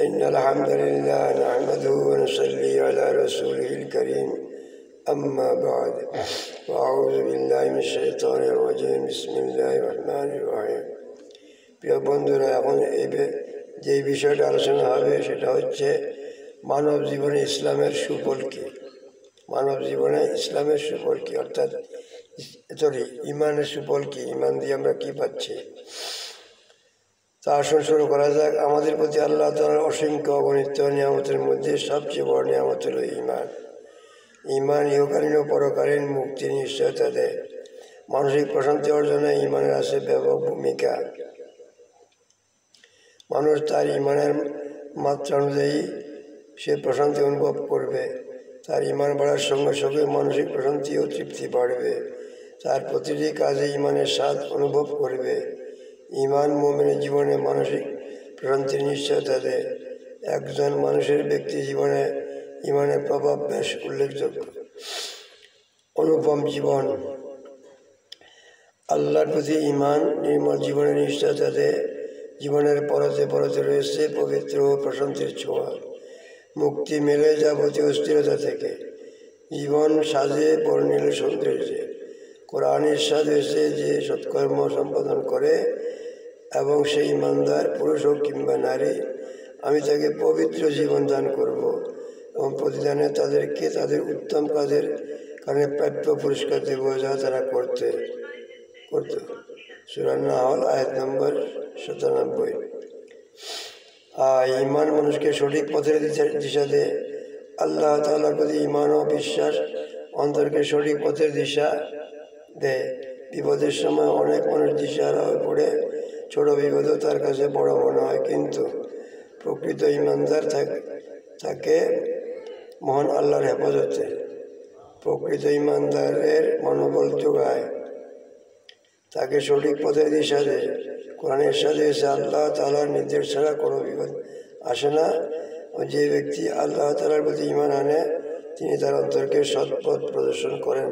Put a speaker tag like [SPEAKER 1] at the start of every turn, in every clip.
[SPEAKER 1] إن الحمد لله نحمده ونصلي على رسوله الكريم أما بعد وأعوذ بالله من الشيطان الرجيم بسم الله الرحمن الرحيم প্রিয় বন্ধুরা, এখন যে বিষয়টা আলোচনা হবে সেটা হচ্ছে মানব জীবনে ইসলামের সুফল কী। মানব জীবনে ইসলামের সুফল কী, অর্থাৎ ইমানের সুফল কী, ইমান দিয়ে আমরা কী পাচ্ছি। তা আসুন শুরু করা যাক। আমাদের প্রতি আল্লাহ তাআলার অসংখ্য অগণিত নিয়ামতের মধ্যে সবচেয়ে বড় নিয়ামত হল ইমান। ইমান ইহকালীন ও পরকালীন মুক্তির নিশ্চয়তা দেয়। মানসিক প্রশান্তি অর্জনে ইমানের আছে ব্যাপক ভূমিকা। মানুষ তার ইমানের মাত্রা অনুযায়ী সে প্রশান্তি অনুভব করবে। তার ইমান বাড়ার সঙ্গে সঙ্গে মানসিক প্রশান্তি ও তৃপ্তি বাড়বে। তার প্রতিটি কাজে ইমানের স্বাদ অনুভব করবে। ইমান মুমিনের জীবনে মানসিক প্রশান্তির নিশ্চয়তা দেয়। একজন মানুষের ব্যক্তি জীবনে ইমানের প্রভাব বেশ উল্লেখযোগ্য। অনুপম জীবন। আল্লাহর প্রতি ইমান নির্মল জীবনের নিশ্চয়তা দেয়। জীবনের পরতে পরতে রয়েছে পবিত্র ও প্রশান্তির ছোঁয়া। মুক্তি মেলে যাবতীয় অস্থিরতা থেকে। জীবন সাজে বর্ণিল সৌন্দর্যে। কোরআনে ইরশাদ হয়েছে, যে সৎকর্ম সম্পাদন করে এবং সেই ইমানদার পুরুষ হোক কিংবা নারী, আমি তাকে পবিত্র জীবন দান করব এবং প্রতিদানে তাদেরকে তাদের উত্তম কাজের কারণে প্রাপ্য পুরস্কার দেব, যা তারা করতে। সূরা নাহল আয়াত নম্বর ৯৭। ইমান মানুষকে সঠিক পথের দিশা দেয়। আল্লাহ তাআলার প্রতি ইমান ও বিশ্বাস অন্তরকে সঠিক পথের দিশা দেয়। বিপদের সময় অনেক মানুষ দিশাহারা হয়ে পড়ে। ছোট বিপদও তার কাছে বড় মনে হয়, কিন্তু প্রকৃত ইমানদার থাকে মহান আল্লাহর হেফাজতে। প্রকৃত ইমানদারের মনোবল যোগায়, তাকে সঠিক পথের দিশা দেয়। কোরআনে ইরশাদ হয়েছে, আল্লাহ তাআলার নির্দেশ ছাড়া কোনো বিপদ আসে না। যে ব্যক্তি আল্লাহ তাআলার প্রতি ইমান আনে, তিনি তার অন্তরকে সৎ পথ প্রদর্শন করেন,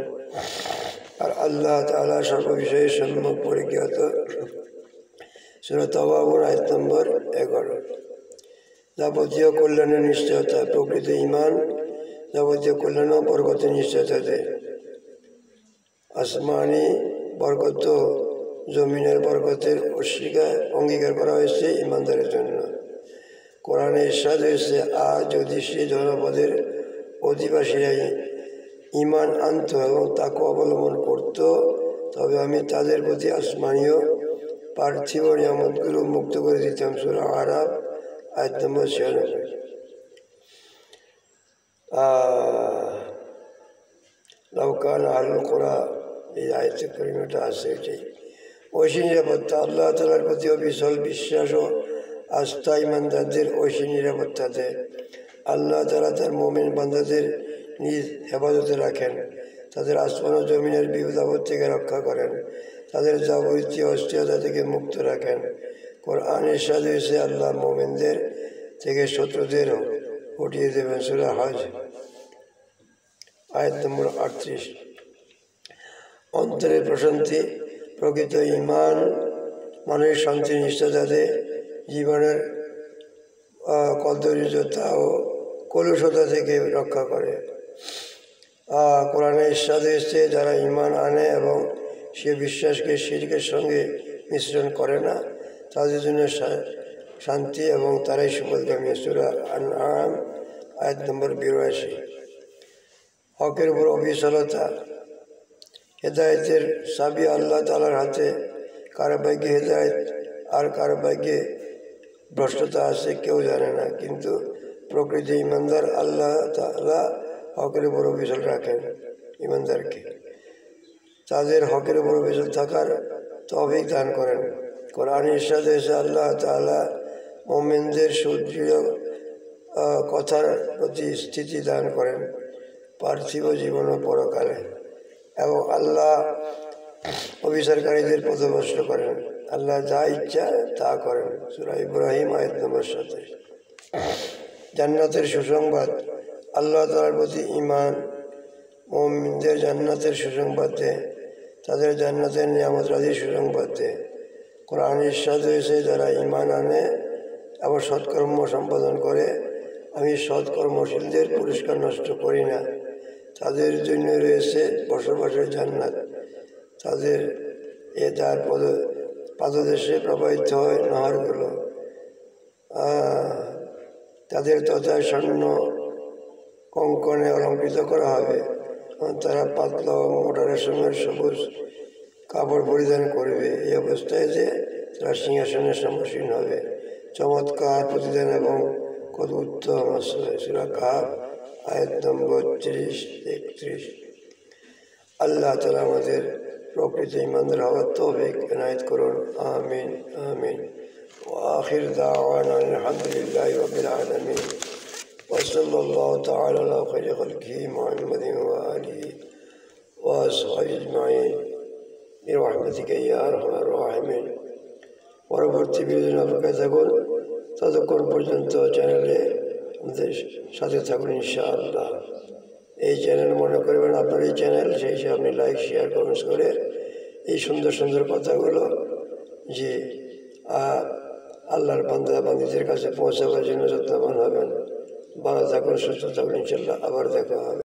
[SPEAKER 1] আর আল্লাহ তাআলা সর্ববিষয়ে সম্যক পরিজ্ঞাত। সূরা তাওবা আয়াত নম্বর 11। যাবতীয় কল্যাণের নিশ্চয়তা। প্রকৃত ইমান যাবতীয় কল্যাণ ও বরকতের নিশ্চয়তা দেয়। আসমানি বরকত, জমিনের বরকতের অঙ্গীকার করা হয়েছে ইমানদারের জন্য। কোরআনে ইরশাদ হয়েছে, আর যদি সে জনপদের অধিবাসীরাই ইমান আনত এবং তাকে অবলম্বন করত, তবে আমি তাদের প্রতি আসমানীয় পার্থিব নিয়ামতগুলো মুক্ত করে দিতাম। সূরা আরাফ আয়াত নম্বর ৯৬। লাউকান আহলুল কুরআ, এই আয়াতে কারিমাটা আছে এটাই। ঐশী নিরাপত্তা। আল্লাহ তাআলার প্রতি অবিচল বিশ্বাস ও আস্থা ইমানদারদের ঐশী নিরাপত্তা দেয়। আল্লাহ তাআলা তার মুমিন বান্দাদের নিজ হেফাজতে রাখেন। তাদের আসমান ও জমিনের বিপদ আপদ থেকে রক্ষা করেন। তাদের যাবতীয় অস্থিরতা থেকে মুক্ত রাখেন। কোরআনে ইরশাদ হয়েছে, আল্লাহ মুমিনদের থেকে শত্রুদের হটিয়ে দেবেন। সূরা হজ আয়াত নম্বর ৩৮। অন্তরের প্রশান্তি। প্রকৃত ঈমান মানুষের শান্তির নিশ্চয়তা দেয়। জীবনের কদর্যতা ও কলুষতা থেকে রক্ষা করে। কোরআনে ইরশাদ হয়েছে, যারা ঈমান আনে এবং সে বিশ্বাসকে শিরকের সঙ্গে মিশ্রণ করে না, তাদের জন্য শান্তি এবং তারাই সুফলগামী। সূরা আনআম আয়াত নম্বর ৮২। হকের উপর অবিচলতা। হেদায়েতের চাবি আল্লাহ তাআলার হাতে। কার ভাগ্যে হেদায়েত আর কার ভাগ্যে ভ্রষ্টতা আছে কেউ জানে না, কিন্তু প্রকৃত ইমানদার আল্লাহ তাআলা হকের উপর অবিচল রাখেন ইমানদারকে। তাদের হকের উপর অবিচল থাকার তৌফিক দান করেন। কোরআনে ইরশাদ হয়েছে, আল্লাহ তাআলা মুমিনদের সুদৃঢ় কথার প্রতি স্থিতি দান করেন পার্থিব জীবন ও পরকালে, এবং আল্লাহ অবিচারকারীদের পথভ্রষ্ট করেন। আল্লাহ যা ইচ্ছা তা করেন। সূরা ইব্রাহিম আয়াত নম্বর ২৭। জান্নাতের সুসংবাদ। আল্লাহ তাআলার প্রতি ঈমান মুমিনদের জান্নাতের সুসংবাদ দেয়। তাদের জান্নাতের নিয়ামত রাজির সুসংবাদ দেয়। কোরআনে ইরশাদ হয়েছে, যারা ঈমান আনে আবার সৎকর্ম সম্পাদন করে, আমি সৎকর্মশীলদের পুরস্কার নষ্ট করি না। তাদের জন্য রয়েছে বসবাসের জান্নাত, তাদের তার পাদদেশে প্রবাহিত হয় নহরগুলো, তাদের তথা স্বর্ণ কঙ্কণে অলঙ্কৃত করা হবে। তারা পাতলা ও মোটা রেশমের সবুজ কাপড় পরিধান করবে, এই অবস্থায় যে তারা সিংহাসনে সম্মুখীন হবে। চমৎকার প্রতিদান এবং কত উত্তম আশ্রয়। সূরা কাহফ আয়াত নম্বর 30-31। আল্লাহ তাআলা আমাদের প্রকৃত ঈমানদার হওয়ার তৌফিক এনায়েত করুন। আমিন আমিন। ওয়া আখির দাওয়ানা আলহামদুলিল্লাহি রাব্বিল আলামিন। ওয়া সাল্লাল্লাহু তাআলা আলা খায়রি খালকিহি মুহাম্মাদিন ওয়া আলিহি ওয়া আসহাবিহি আজমাইন বিরহমাতিকা ইয়া আরহামার রাহিমিন। পরবর্তী ভিডিওর অপেক্ষায় থাকুন, ততক্ষণ পর্যন্ত চ্যানেলে আমাদের সাথে থাকুন ইনশাআল্লাহ। এই চ্যানেল মনে করবেন আপনার এই চ্যানেল, সেই হিসেবে আপনি লাইক শেয়ার কমেন্টস করে এই সুন্দর সুন্দর কথাগুলো যে আল্লাহর বান্দা বান্দীদের কাছে পৌঁছাবার জন্য যত্নবান হবেন। ভালো থাকুন, সুস্থ থাকুন, ইনশাআল্লাহ আবার দেখা হবে।